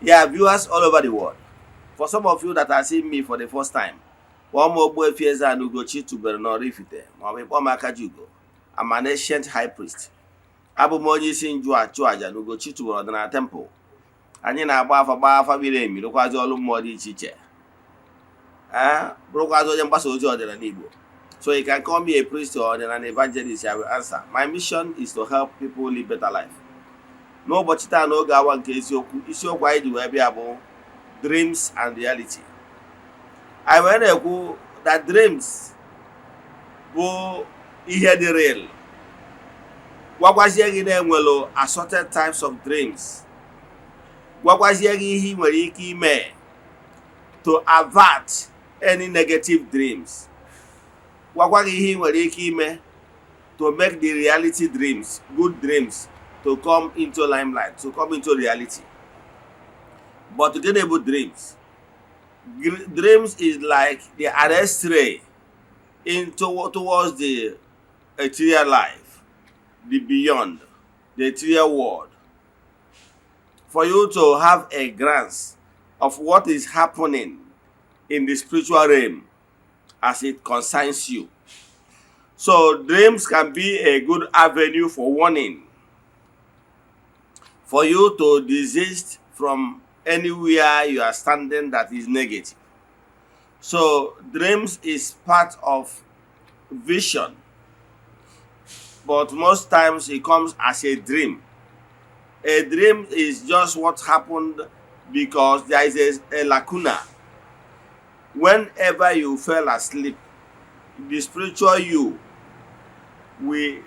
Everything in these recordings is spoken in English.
Yeah, viewers all over the world. For some of you that are seeing me for the first time, one more Ogbuefi Ezeana ugochitubelu na Oraifite ma ọ bụ ịkpọ m Akajiugo. I'm an ancient high priest. Abụ m onye isi nju achụ aja na ugochitubelu ọdịnala temple. Anyị na-agba afa miri emi rụkwazi ọrụ mmụọ dị iche iche. Bụrụkwazi onye mgbasa ozi ọdịnala Igbo. So you can call me a priest or an evangelist, I will answer. My mission is to help people live better life. N'ụbọchị taa n'oge awa nke isiokwu anyị ji wee bịa bụ dreams and reality. Anyị wee na-ekwu that dreams bụ ihe dị real. Gwakwazie gị na-enwelu assorted types of dreams. Gwakwazie gị ihe ị nwere ike ime to avert any negative dreams. Gwakwa gị ihe ị nwere ike ime to make the reality dreams, good dreams, to come into limelight, to come into reality. But to get about dreams, dreams is like the arrest ray towards the ethereal life, the beyond, the ethereal world. For you to have a glance of what is happening in the spiritual realm as it concerns you. So dreams can be a good avenue for warning, for you to desist from anywhere you are standing that is negative. So dreams is part of vision, but most times it comes as a dream. A dream is just what happened because there is a lacuna. Whenever you fell asleep, the spiritual you,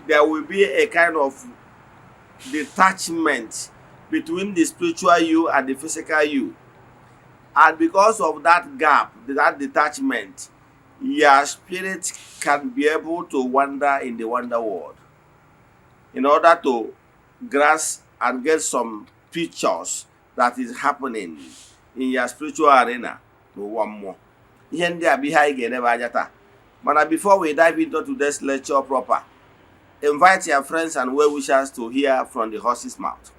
there will be a kind of detachment between the spiritual you and the physical you. And because of that gap, that detachment, your spirit can be able to wander in the wonder world in order to grasp and get some pictures that is happening in your spiritual arena. No one more. Ihe ndị a bụ ihe anyị ga-enebe anya taa. Mana before we dive into today's lecture proper, invite your friends and well-wishers to hear from the horse's mouth.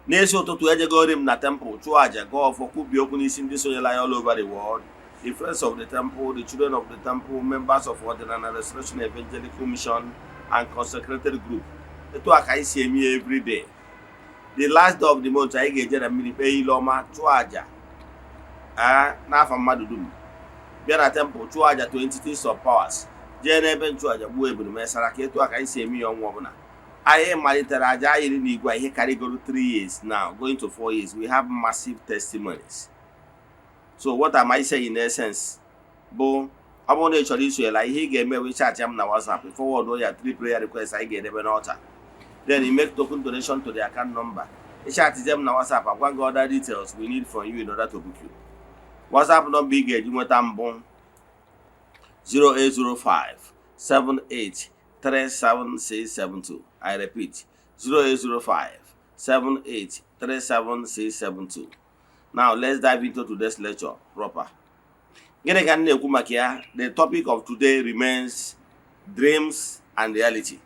N'ezi ụtụtụ ejegori m na temple chụọ aja gọọ ọfọ kwubie okwu n'isi ndị sonyela ya all over the world, the friends of the temple, the children of the temple, members of Ordinary Restoration Evangelical Mission and consecrated group. Etu a ka anyị si eme every day. The last day of the month anyị ga-eje na mmiri kpee ile ọma chụọ aja n'afọ mmadụ dum. Bịa na temple chụọ aja to entities of powers. Jee n'ebe nchụ aja gbuo ebunu mesara ka etu a ka anyị si eme ya ọnwa ọbụla. Anyị malitere aja anyị n'igwe ihe karịgoro 3 years now, going to 4 years. We have massive testimonies. So what am I saying in essence? Bụ ọ bụrụ na ị chọrọ isoyela ihe ị ga-eme wee chat m na WhatsApp, forward ya 3 prayer requests anyị ga-edebe n'ọta. Then you make token donation to the account number. Ị chat them na WhatsApp, agwa gị other details we need from you in order to book you. WhatsApp number ị ga-eji nweta mbụ 0805 78 37672. I repeat, 0805 78 37672. Now let's dive into today's lecture proper. Gịnị ka m na-ekwu maka ya? The topic of today remains dreams and reality.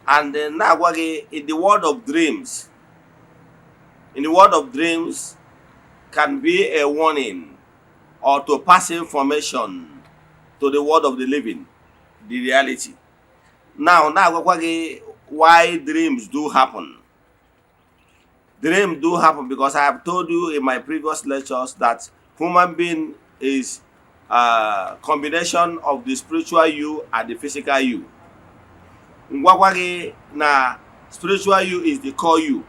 And na-agwa gị, in the world of dreams can be a warning or to pass information to the world of the living, the reality. Now, na-agwakwa gị why dreams do happen. Dreams do happen because I have told you in my previous lectures that human being is a combination of the spiritual you and the physical you. Ngwakwa gị na spiritual you is the core you,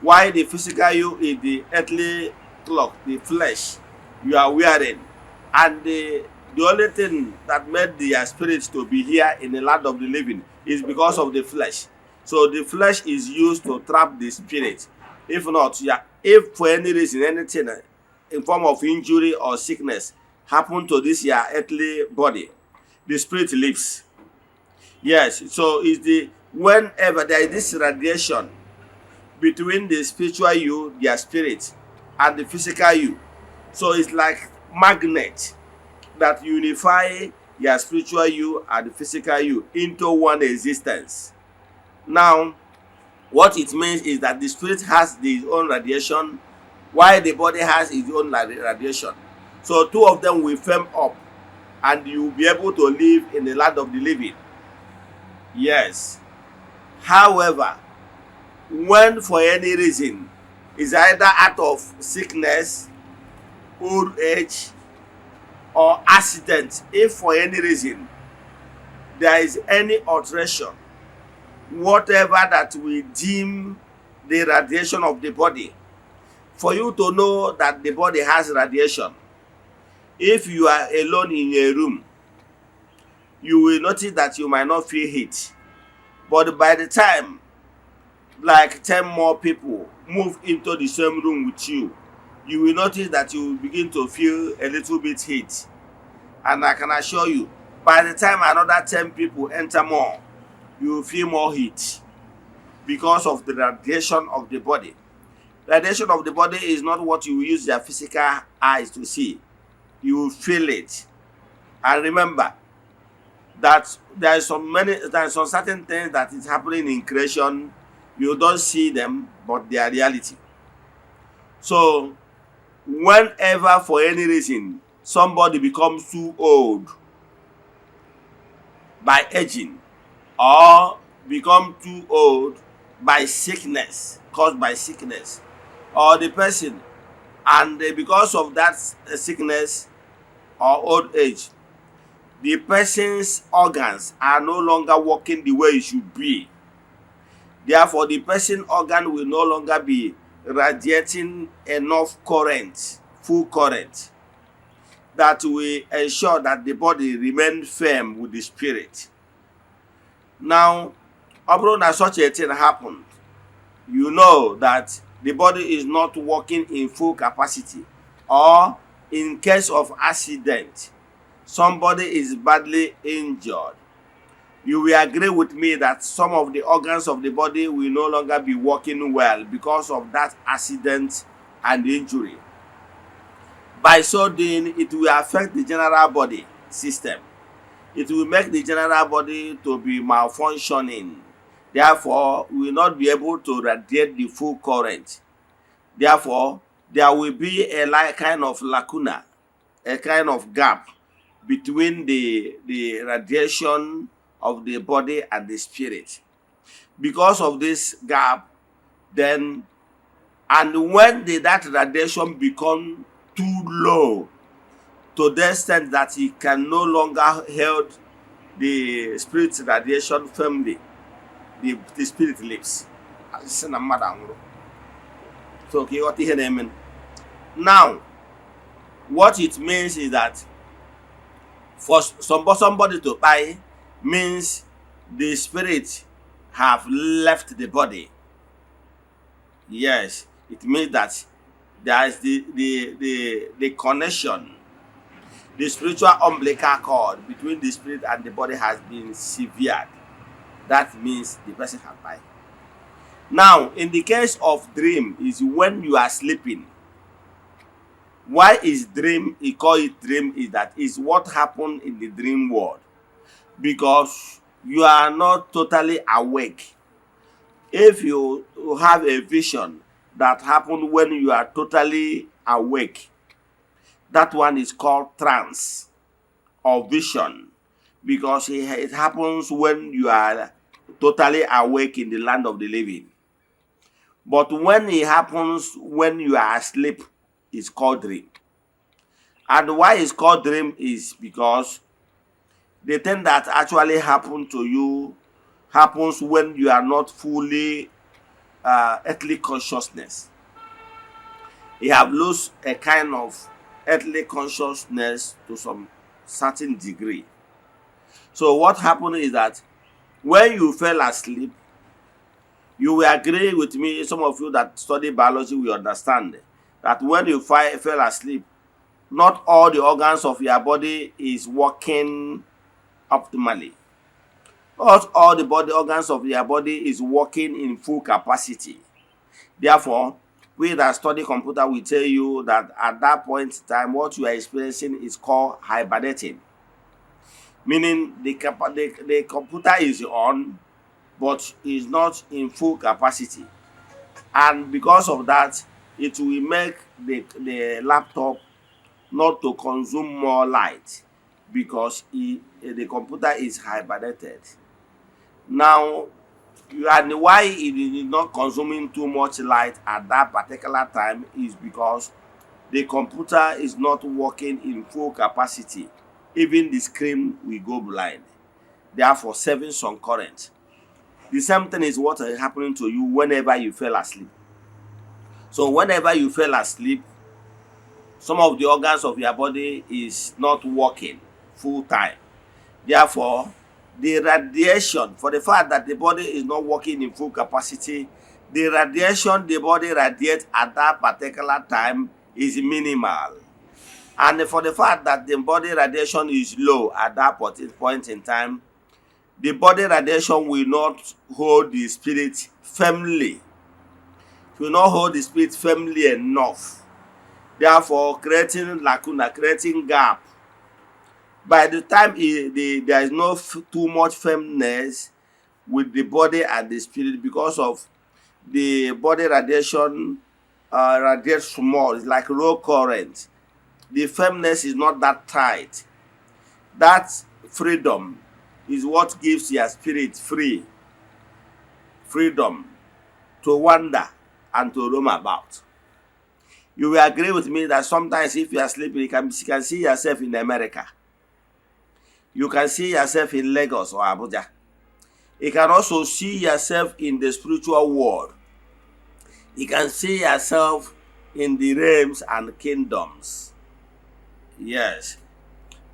while the physical you is the earthly clock, the flesh you are wearing, and the only thing that made the spirit to be here in the land of the living is because of the flesh. So the flesh is used to trap the spirit. If not, if for any reason, anything in form of injury or sickness happen to this your earthly body, the spirit lives. Yes, so whenever there is this radiation between the spiritual you, their spirit, and the physical you, so it's like magnet that unify your spiritual you and the physical you into one existence. Now, what it means is that the spirit has its own radiation while the body has its own radiation. So two of them will firm up, and you will be able to live in the land of the living. Yes. However, when for any reason, is either out of sickness, old age, or accident, if for any reason there is any alteration, whatever that we deem the radiation of the body, for you to know that the body has radiation, if you are alone in a room, you will notice that you might not feel heat. But by the time like 10 more people move into the same room with you, you will notice that you will begin to feel a little bit heat. And I can assure you, by the time another 10 people enter more, you will feel more heat because of the radiation of the body. Radiation of the body is not what you use your physical eyes to see. You will feel it. And remember that there are some certain things that is happening in creation. You don't see them, but they are reality. So whenever for any reason somebody becomes too old by aging, or become too old by sickness, caused by sickness, or the person, and because of that sickness or old age, the person's organs are no longer working the way it should be. Therefore, the person's organ will no longer be radiating enough current, full current, that will ensure that the body remain firm with the spirit. Now, upon such a thing happened, you know that the body is not working in full capacity, or in case of accident, somebody is badly injured, you will agree with me that some of the organs of the body will no longer be working well because of that accident and injury. By so doing, it will affect the general body system. It will make the general body to be malfunctioning. Therefore, we will not be able to radiate the full current. Therefore, there will be a kind of lacuna, a kind of gap between the radiation of the body and the spirit. Because of this gap, then, and when that radiation become too low, to the extent that it can no longer hold the spirit's radiation firmly, the spirit leaves. So, okay, what is name? Now, what it means is that for somebody to die means the spirit have left the body. Yes, it means that there is the connection, the spiritual umbilical cord between the spirit and the body has been severed. That means the person has died. Now, in the case of dream, is when you are sleeping. Why is dream, he call it dream, is that is what happened in the dream world. Because you are not totally awake. If you have a vision that happened when you are totally awake, that one is called trance or vision, because it happens when you are totally awake in the land of the living. But when it happens when you are asleep, it's called dream. And why it's called dream is because the thing that actually happened to you happens when you are not fully earthly consciousness. You have lost a kind of earthly consciousness to some certain degree. So what happened is that when you fell asleep, you will agree with me, some of you that study biology will understand that when you fell asleep, not all the organs of your body is working optimally. Not all the body organs of your body is working in full capacity. Therefore, we that study computer will tell you that at that point in time, what you are experiencing is called hibernating. Meaning the computer is on, but is not in full capacity. And because of that, it will make the laptop not to consume more light because the computer is hibernated. Now, and why it is not consuming too much light at that particular time is because the computer is not working in full capacity. Even the screen will go blind, therefore saving some current. The same thing is what is happening to you whenever you fell asleep. So whenever you fell asleep, some of the organs of your body is not working full time. Therefore, the radiation, for the fact that the body is not working in full capacity, the radiation the body radiates at that particular time is minimal. And for the fact that the body radiation is low at that point in time, the body radiation will not hold the spirit firmly. It will not hold the spirit firmly enough. Therefore, creating lacuna, creating gap. By the time there is no too much firmness with the body and the spirit, because of the body radiation radiates small, it's like low current. The firmness is not that tight. That freedom is what gives your spirit freedom to wander and to roam about. You will agree with me that sometimes if you are sleeping, you can see yourself in America. You can see yourself in Lagos or Abuja. You can also see yourself in the spiritual world. You can see yourself in the realms and kingdoms. Yes.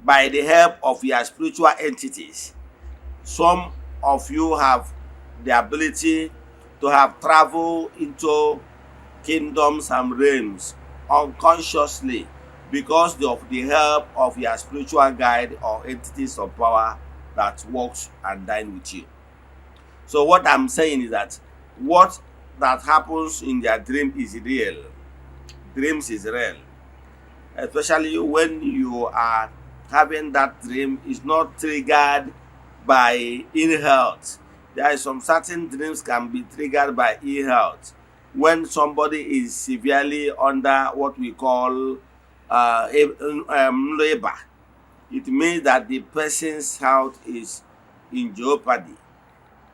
By the help of your spiritual entities. Some of you have the ability to have traveled into kingdoms and realms unconsciously because of the help of your spiritual guide or entities of power that works and dine with you. So what I'm saying is that what that happens in their dream is real. Dreams is real. Especially when you are having that dream is not triggered by ill health. There are some certain dreams can be triggered by ill health. When somebody is severely under what we call labor, it means that the person's health is in jeopardy.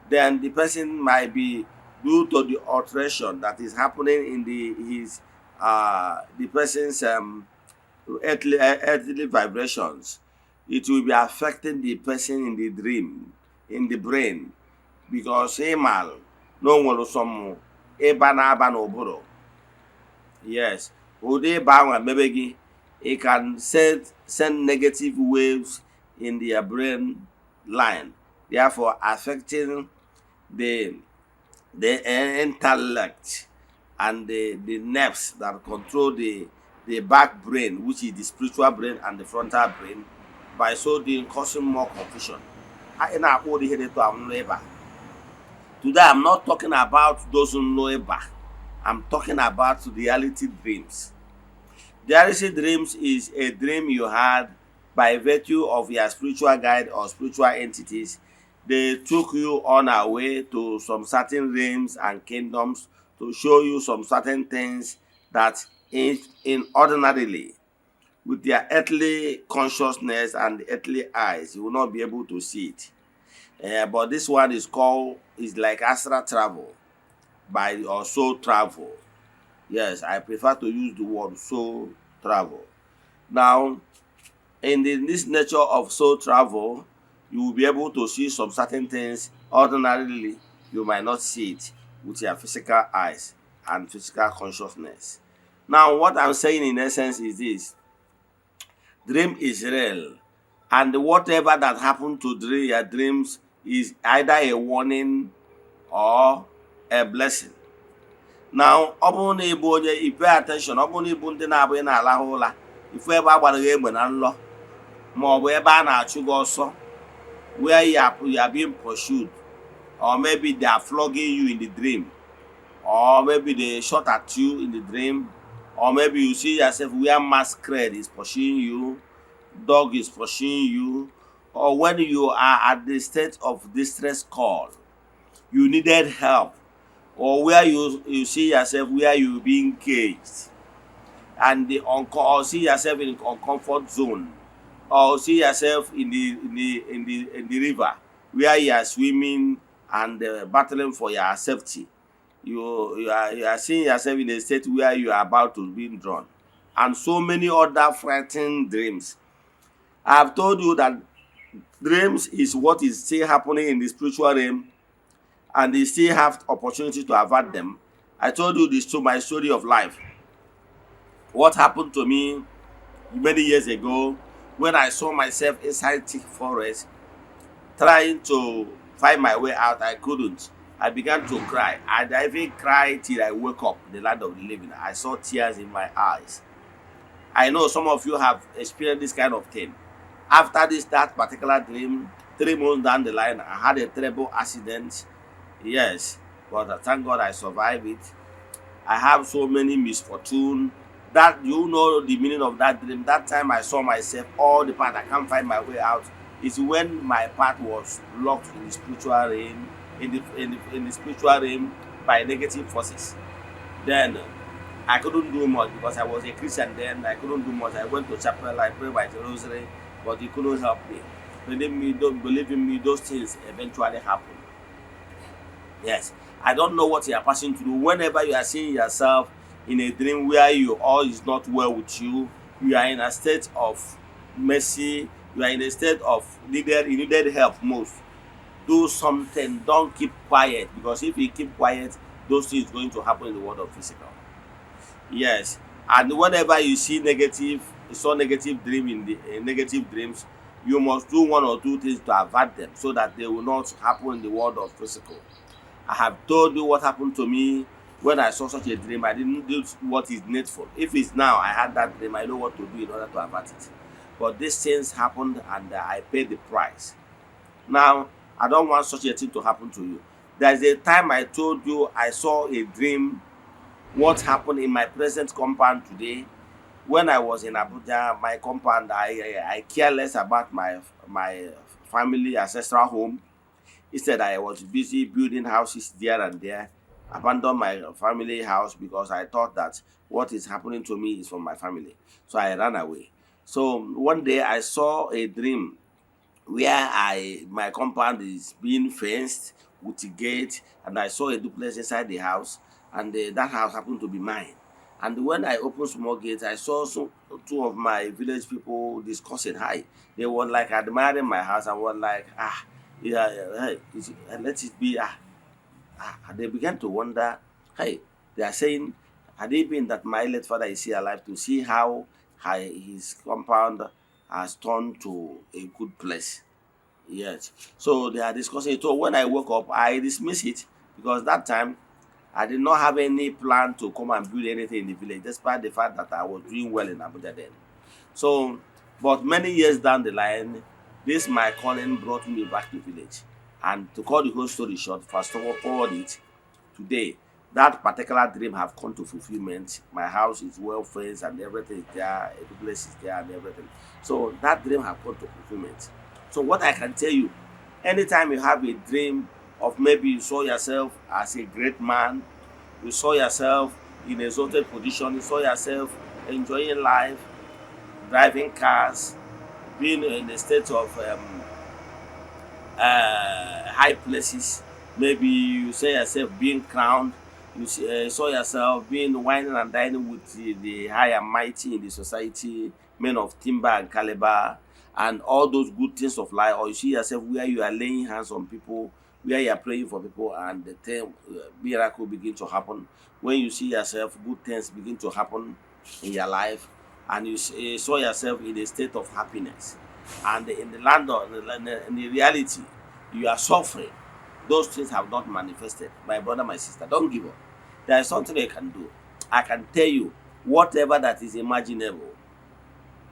Then the person might be due to the alteration that is happening in the person's earthly vibrations. It will be affecting the person in the dream, in the brain, because emal no nwere some eba na-aba n'ụbụrụ. Yes, ụdị ebe ahụ emebe gị, it can send negative waves in their brain line, therefore affecting the intellect and the nerves that control the back brain, which is the spiritual brain and the frontal brain, by so doing causing more confusion. Today I'm not talking about those who know about. I'm talking about reality dreams. Reality dreams is a dream you had by virtue of your spiritual guide or spiritual entities. They took you on a way to some certain realms and kingdoms to show you some certain things that in ordinarily with their earthly consciousness and earthly eyes you will not be able to see it. But this one is like astral travel or soul travel. Yes, I prefer to use the word soul travel. Now, in this nature of soul travel, you will be able to see some certain things ordinarily you might not see it with your physical eyes and physical consciousness. Now, what I'm saying in essence is this: dream is real, and whatever that happened to your dreams is either a warning or a blessing. Now, ọ bụrụ na ịbụ onye pay attention, ọ bụrụ na ịbụ ndị na-abụ ị na-alahụ ụla, ifu ebe a gbara gị egbe na nlọ, ma ọ bụ ebe a na-achụ gị ọsọ, where you are being pursued, or maybe they are flogging you in the dream, or maybe they shot at you in the dream, or maybe you see yourself where masquerade is pursuing you, dog is pursuing you, or when you are at the state of distress call, you needed help or where you see yourself where you being caged, and or see yourself in uncomfort zone, or see yourself in the river where you are swimming and battling for your safety. You are seeing yourself in a state where you are about to be drowned, and so many other frightening dreams. I have told you that dreams is what is still happening in the spiritual realm, and they still have opportunity to avert them. I told you this to my story of life. What happened to me many years ago when I saw myself inside thick forest trying to find my way out. I couldn't. I began to cry, and I even cried till I woke up in the land of the living. I saw tears in my eyes. I know some of you have experienced this kind of thing. After that particular dream, 3 months down the line, I had a terrible accident. Yes, but thank God I survived it. I have so many misfortune. That you know the meaning of that dream. That time I saw myself all the path I can't find my way out is when my path was blocked in the spiritual realm, in the spiritual realm by negative forces. Then I couldn't do much because I was a Christian then. I couldn't do much. I went to chapel, I prayed by the rosary, but it couldn't help me. Don't believe in me, those things eventually happen. Yes. I don't know what you are passing through. Whenever you are seeing yourself in a dream where you all is not well with you, you are in a state of mercy, you are in a state of you needed help most. Do something. Don't keep quiet, because if you keep quiet, those things going to happen in the world of physical. Yes. And whenever you see negative dream in negative dreams, you must do one or two things to avert them so that they will not happen in the world of physical. I have told you what happened to me when I saw such a dream. I didn't do what is needful. If it's now I had that dream, I know what to do in order to avert it. But these things happened, and I paid the price. Now, I don't want such a thing to happen to you. There's a time I told you I saw a dream what happened in my present compound today. When I was in Abuja, my compound, I care less about my family ancestral home. Instead, I was busy building houses there and there, abandoned my family house because I thought that what is happening to me is from my family. So I ran away. So one day I saw a dream where my compound is being fenced with a gate, and I saw a duplex inside the house, and that house happened to be mine. And when I opened small gate, I saw two of my village people discussing. Hi, they were like admiring my house and were like, yeah, hey, let it be. And they began to wonder, hey, they are saying, had it been that my late father is here alive to see how his compound has turned to a good place. Yes. So they are discussing it. So when I woke up, I dismissed it because that time I did not have any plan to come and build anything in the village, despite the fact that I was doing well in Abuja then. So, but many years down the line, this my calling brought me back to village. And to cut the whole story short, fast forward it, today, that particular dream have come to fulfillment. My house is well fenced and everything is there, every place is there and everything. So that dream have come to fulfillment. So what I can tell you, anytime you have a dream of maybe you saw yourself as a great man, you saw yourself in a exalted position, you saw yourself enjoying life, driving cars, being in a state of high places. Maybe you saw yourself being crowned. You saw yourself being whining and dining with the high and mighty in the society, men of timber and caliber, and all those good things of life. Or you see yourself where you are laying hands on people, where you are praying for people, and the thing, miracle begin to happen. When you see yourself, good things begin to happen in your life, and you saw yourself in a state of happiness. And in the land of in the reality, you are suffering. Those things have not manifested. My brother, my sister, don't give up. There is something you can do. I can tell you, whatever that is imaginable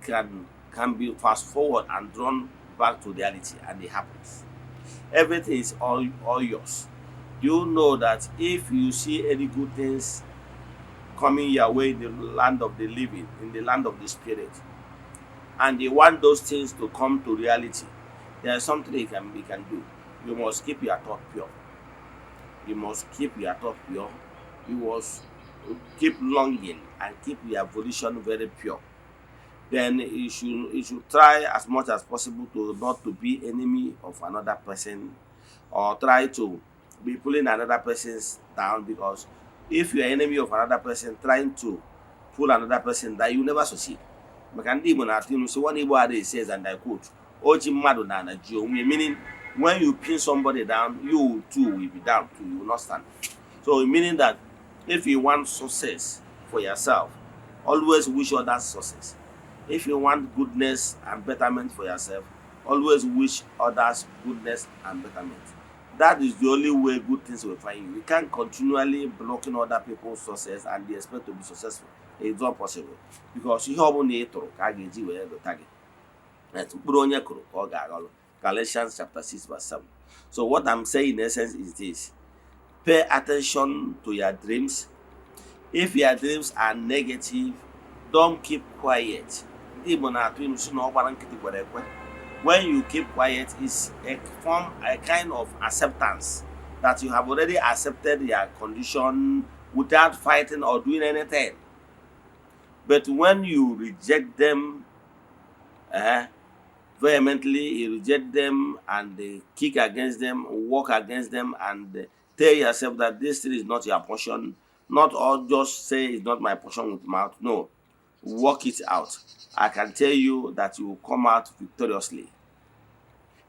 can be fast forward and drawn back to reality, and it happens. Everything is all yours. You know that if you see any good things coming your way in the land of the living, in the land of the spirit, and you want those things to come to reality, there is something you can do. You must keep your thought pure. You must keep your thought pure. You must keep longing and keep your volition very pure. Then you should try as much as possible to not to be enemy of another person, or try to be pulling another person's down, because if you are enemy of another person trying to pull another person down, you never succeed. Maka ndị Igbo na-atụ ilu, so one Igbo adage says, and I quote, oji mmadụ na ana ji onwe, meaning when you pin somebody down, you too will be down too, you will not stand. So meaning that if you want success for yourself, always wish others success. If you want goodness and betterment for yourself, always wish others goodness and betterment. That is the only way good things will find you. You can't continually blocking other people's success and they expect to be successful. It's not possible, because ihe ọ bụla ị tụrụ ka a ga-eji wee lụta gị. Mkpụrụ onye kụrụ ka ọ ga-aghọrọ. Galatians chapter 6 verse 7. So what I'm saying in essence is this: pay attention to your dreams. If your dreams are negative, don't keep quiet. Ndị Igbo na-atụ ilu si na ọ gbara nkịtị kwere ekwe. When you keep quiet, it's a kind of acceptance that you have already accepted your condition without fighting or doing anything. But when you reject them vehemently, you reject them and kick against them, walk against them, and tell yourself that this thing is not your portion, not all just say it's not my portion with mouth. No, work it out. I can tell you that you will come out victoriously,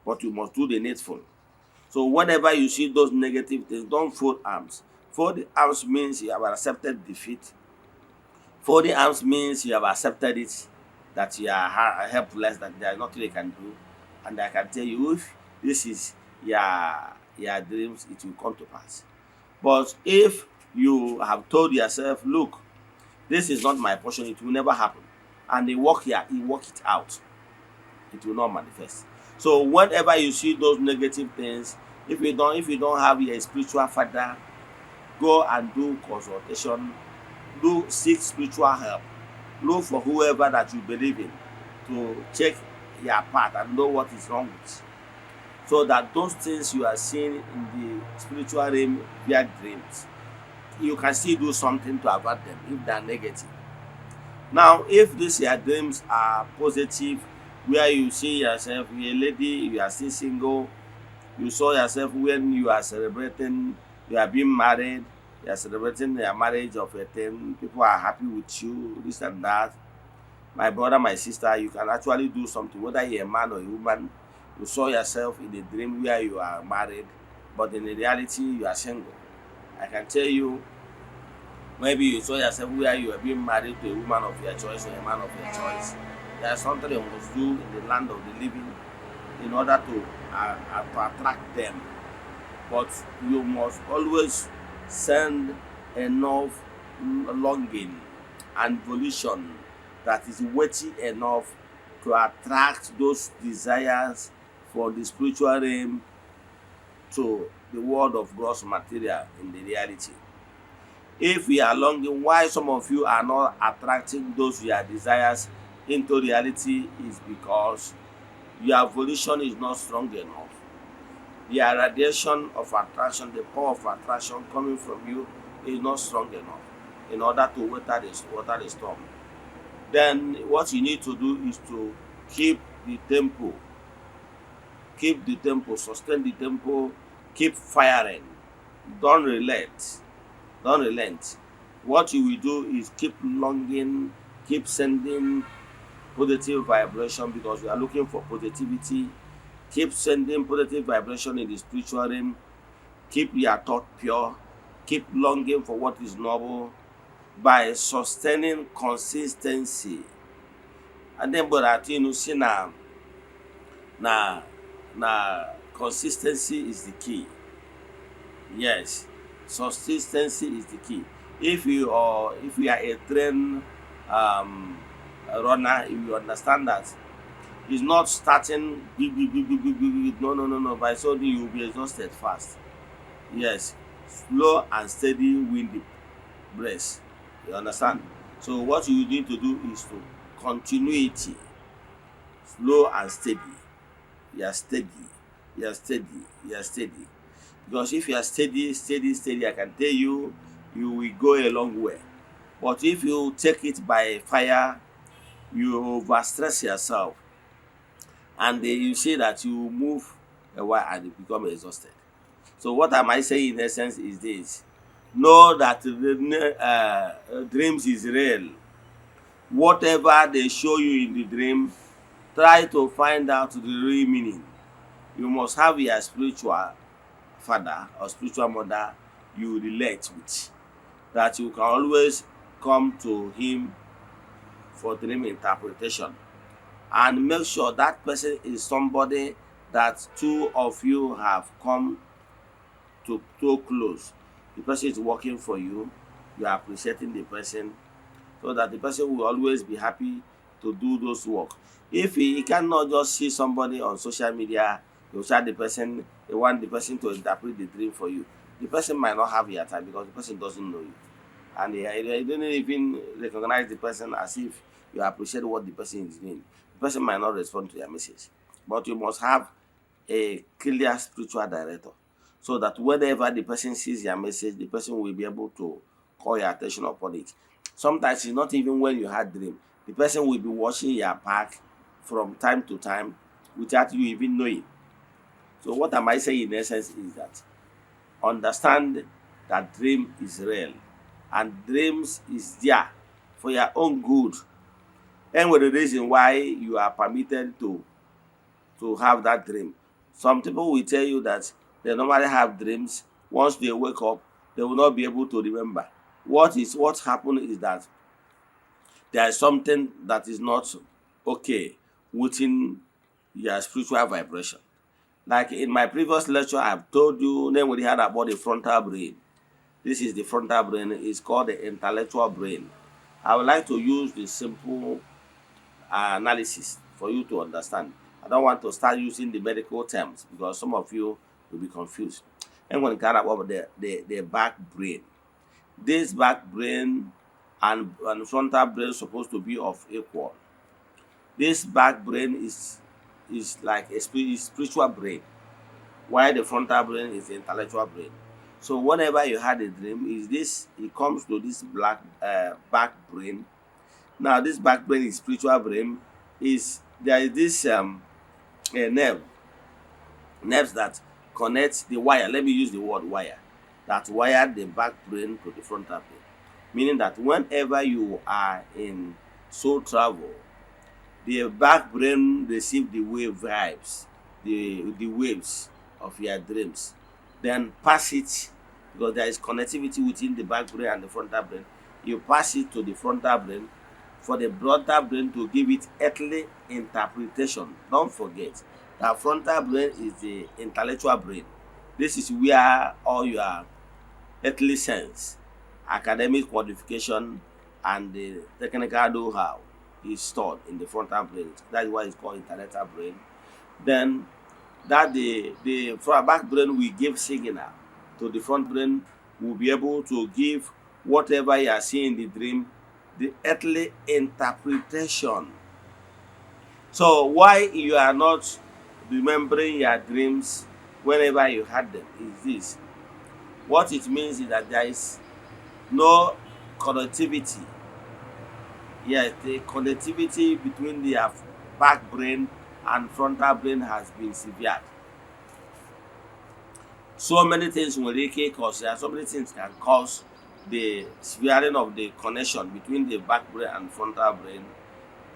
but you must do the needful. So whenever you see those negative things, don't fold arms. Fold arms means you have accepted defeat. Folding arms means you have accepted it, that you are helpless, that there is nothing you can do. And I can tell you, if this is your dreams, it will come to pass. But if you have told yourself, look, this is not my portion, it will never happen, and you work it out, it will not manifest. So whenever you see those negative things, if you don't have your spiritual father, go and do consultation, seek spiritual help, look for whoever that you believe in to check your path and know what is wrong with, so that those things you are seeing in the spiritual realm via dreams, you can still do something to avert them if they are negative. Now, if these your dreams are positive, where you see yourself, you're a lady, you are still single, you saw yourself when you are celebrating, you are being married, you are celebrating your marriage of a 10, people are happy with you, this and that. My brother, my sister, you can actually do something, whether you're a man or a woman. You saw yourself in a dream where you are married, but in reality, you are single. I can tell you, maybe you saw yourself where you are being married to a woman of your choice or a man of your choice. There is something you must do in the land of the living in order to attract them. But you must always send enough longing and volition that is weighty enough to attract those desires for the spiritual realm to the world of gross material in the reality. If we are longing, why some of you are not attracting those your desires into reality is because your volition is not strong enough. The radiation of attraction, the power of attraction coming from you is not strong enough in order to water the storm. Then what you need to do is to keep the tempo, sustain the tempo, keep firing, don't relent. What you will do is keep longing, keep sending positive vibration, because we are looking for positivity. Keep sending positive vibration in the spiritual realm. Keep your thought pure. Keep longing for what is noble by sustaining consistency. And then, but you see now, consistency is the key. Yes, consistency is the key. If you are a trained runner, if you understand that it's not starting no. By so you will be exhausted fast. Yes, slow and steady win the race. You understand? So what you need to do is to continuity, slow and steady. You are steady. Because if you are steady, I can tell you, you will go a long way. But if you take it by fire, you overstress yourself, and you see that you move a while and you become exhausted. So what am I saying in essence is this: know that the dreams is real. Whatever they show you in the dream, try to find out the real meaning. You must have your spiritual father or spiritual mother you relate with, that you can always come to him for dream interpretation, and make sure that person is somebody that two of you have come to so close. The person is working for you, you are appreciating the person, so that the person will always be happy to do those work. If he cannot just see somebody on social media, you chat the person, you want the person to interpret the dream for you, the person might not have your time because the person doesn't know you, and they don't even recognize the person as if you appreciate what the person is doing. The person might not respond to your message. But you must have a clear spiritual director, so that whenever the person sees your message, the person will be able to call your attention upon it. Sometimes it's not even when you had dream. The person will be watching your back from time to time without you even knowing. So what am I saying in essence is that understand that dream is real, and dreams is there for your own good. And with the reason why you are permitted to have that dream. Some people will tell you that they normally have dreams. Once they wake up, they will not be able to remember. What happened is that there is something that is not okay within your spiritual vibration. Like in my previous lecture, I've told you, then we had about the frontal brain. This is the frontal brain. It's called the intellectual brain. I would like to use the simple analysis for you to understand. I don't want to start using the medical terms because some of you will be confused. And when it comes about the back brain, this back brain and frontal brain is supposed to be of equal. This back brain is like a spiritual brain, while the frontal brain is the intellectual brain. So whenever you had a dream, it comes to this back brain. Now this back brain is spiritual brain. There is this a nerves that connects the wire. Let me use the word wire. That wire the back brain to the frontal brain. Meaning that whenever you are in soul travel, the back brain receive the vibes, the waves of your dreams, then pass it, because there is connectivity within the back brain and the frontal brain. You pass it to the frontal brain for the frontal brain to give it earthly interpretation. Don't forget that frontal brain is the intellectual brain. This is where all your earthly sense, academic qualification, and the technical know-how is stored in the frontal brain. That is why it's called intellectual brain. Then that the back brain will give signal to the front brain, will be able to give whatever you are seeing in the dream the earthly interpretation. So why you are not remembering your dreams whenever you had them is this. What it means is that there is no connectivity. Yes, the connectivity between the back brain and frontal brain has been severed. So many things will cause, there are so many things can cause the severing of the connection between the back brain and frontal brain.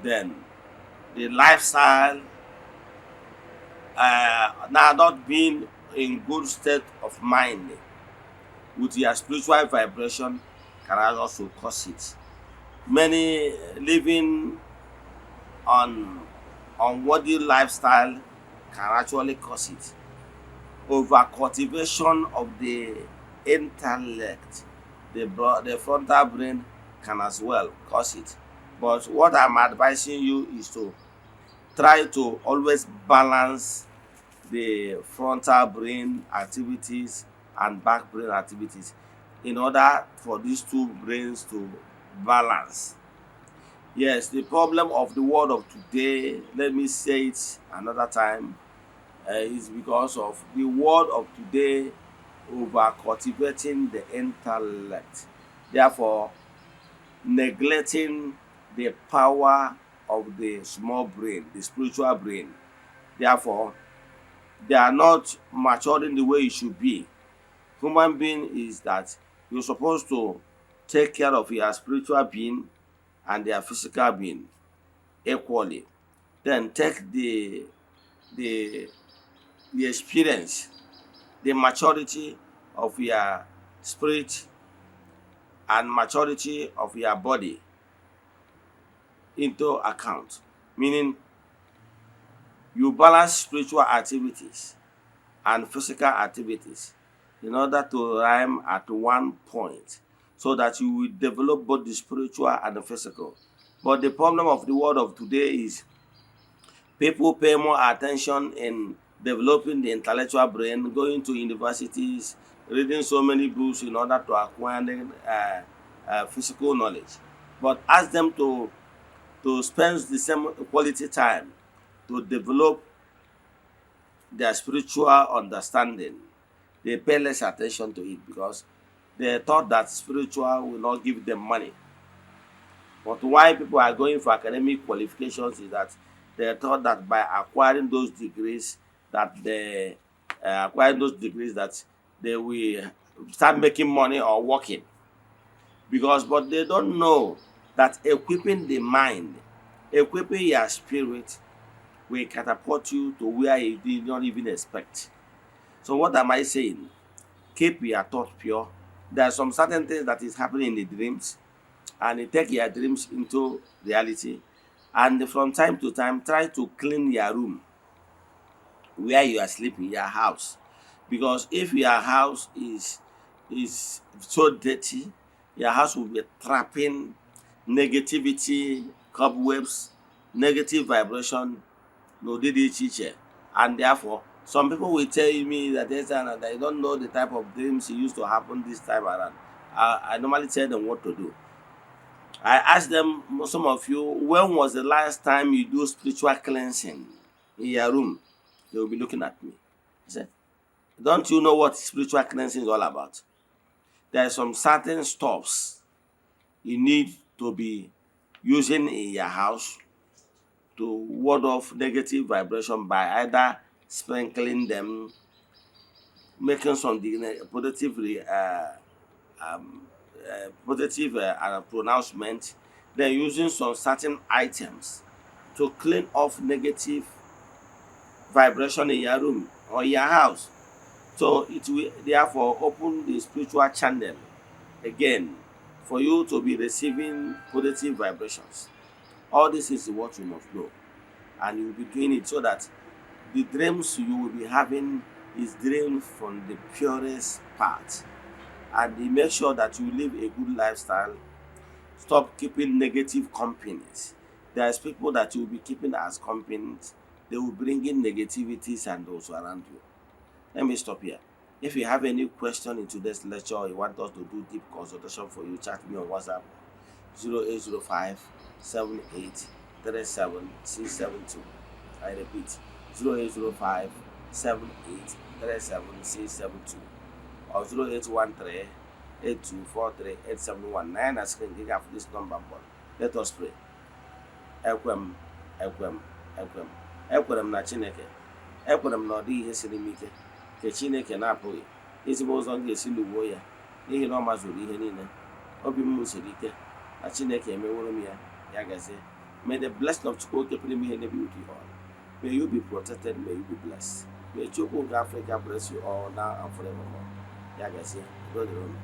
Then the lifestyle, now not being in good state of mind with your spiritual vibration can also cause it. Many living on unworthy lifestyle can actually cause it. Over cultivation of the intellect, the frontal brain can as well cause it. But what I'm advising you is to try to always balance the frontal brain activities and back brain activities in order for these two brains to balance. Yes, the problem of the world of today, let me say it another time, is because of the world of today over cultivating the intellect, therefore neglecting the power of the small brain, the spiritual brain. Therefore, they are not maturing the way it should be. Human being is that you're supposed to take care of your spiritual being and their physical being equally. Then take the the experience, the maturity of your spirit and maturity of your body into account. Meaning you balance spiritual activities and physical activities in order to rhyme at one point so that you will develop both the spiritual and the physical. But the problem of the world of today is people pay more attention in developing the intellectual brain, going to universities, reading so many books in order to acquire physical knowledge. But ask them to spend the same quality time to develop their spiritual understanding. They pay less attention to it because they thought that spiritual will not give them money. But why people are going for academic qualifications is that they thought that by acquiring those degrees that they will start making money or working. But they don't know that equipping the mind, equipping your spirit will catapult you to where you did not even expect. So what am I saying? Keep your thoughts pure. There are some certain things that is happening in the dreams, and you take your dreams into reality. And from time to time, try to clean your room where you are sleeping, your house. Because if your house is so dirty, your house will be trapping negativity, cobwebs, negative vibration, no did it, and therefore some people will tell me that Eze-Ana, they don't know the type of dreams used to happen this time around. I normally tell them what to do. I ask them, some of you, when was the last time you do spiritual cleansing in your room? They will be looking at me. I said, don't you know what spiritual cleansing is all about? There are some certain stuffs you need to be using in your house to ward off negative vibration by either sprinkling them, making some positive pronouncement, then using some certain items to clean off negative vibration in your room or your house. So it will therefore open the spiritual channel again for you to be receiving positive vibrations. All this is what you must know, and you will be doing it so that the dreams you will be having is dreams from the purest part, and you make sure that you live a good lifestyle. Stop keeping negative companies. There's people that you will be keeping as companies. They will bring in negativities and those around you. Let me stop here. If you have any question in today's lecture or you want us to do deep consultation for you, chat me on WhatsApp 0805 78 37 672. I repeat 0805 78 37 672 or 0813 8243 8719 as you can get after this number. Let us pray. Ekwem, ekwem, ekwem. Ekwem na Chineke. Ekwem na ọ dị ihe siri m ike nke Chineke na-apụghị ezigbo ụzọ m ga-esi lụgbuo ya n'ihi na ọ mazuru ihe niile. Obi m siri ike na Chineke emeworo m ya, ya gazie. May the blessing of Chukwu kepere m ihe n'ebe with you all. May you be protected, may you be blessed. May Chukwu nke Africa bless you all now and forevermore. Ya gazie. God alone.